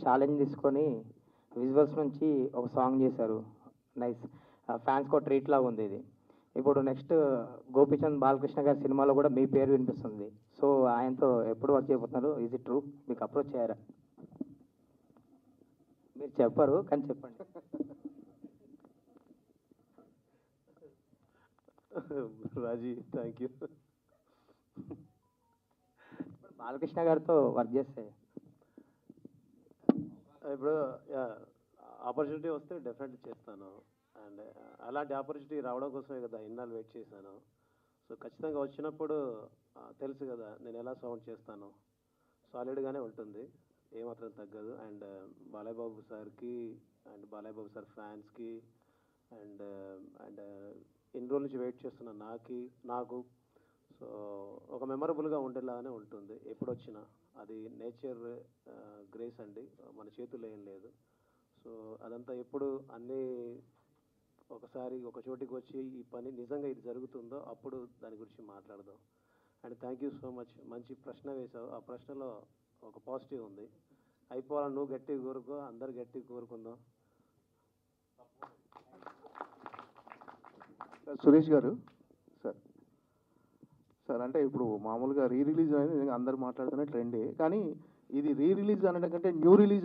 Challenge తీసుకొని visuals నుంచి ఒక సాంగ్ చేశారు. నైస్. ఫ్యాన్స్‌కో ట్రీట్ లాగా ఉంది ఇది. ఇప్పుడు నెక్స్ట్ గోపీచంద్ బాలకృష్ణ గారి సినిమాలో కూడా మీ పేరు వినిపిస్తుంది. సో ఆయనతో ఎప్పుడు వర్క్ చేయబోతున్నారు? Is it true? మీకు అప్రోచ్ అయ్యారా? మీరు చెప్పరు కానీ చెప్పండి. రాజీ, థ్యాంక్ యూ. బాలకృష్ణ గారితో వర్క్ చేస్తే ఇప్పుడు ఆపర్చునిటీ వస్తే డెఫినెట్లీ చేస్తాను. అండ్ అలాంటి ఆపర్చునిటీ రావడం కోసమే కదా ఇన్నాళ్ళు వెయిట్ చేశాను. సో ఖచ్చితంగా వచ్చినప్పుడు తెలుసు కదా నేను ఎలా సౌండ్ చేస్తాను. సాలిడ్గానే ఉంటుంది, ఏమాత్రం తగ్గదు. అండ్ బాలయ్య బాబు సార్కి అండ్ బాలయ్య బాబు సార్ ఫ్యాన్స్కి అండ్ అండ్ ఇన్ని రోజుల నుంచి వెయిట్ చేస్తున్న నాకు సో ఒక మెమరబుల్గా ఉండేలాగానే ఉంటుంది ఎప్పుడు వచ్చినా. అది నేచర్ గ్రేస్ అండి, మన చేతుల్లో ఏం లేదు. సో అదంతా ఎప్పుడు అన్నీ ఒకసారి ఒక చోటికి వచ్చి ఈ పని నిజంగా ఇది జరుగుతుందో అప్పుడు దాని గురించి మాట్లాడదాం. And thank you so much. మంచి ప్రశ్న వేశావు. ఆ ప్రశ్నలో ఒక పాజిటివ్ ఉంది. అయిపోవాలని నువ్వు గట్టిగా కోరుకో, అందరు గట్టిగా కోరుకుందాం. సురేష్ గారు, సార్ సార్ అంటే ఇప్పుడు మామూలుగా రీ రిలీజ్ అనేది అందరు మాట్లాడుతున్న ట్రెండే, కానీ ఇది రీ రిలీజ్ అనడం కంటే న్యూ రిలీజ్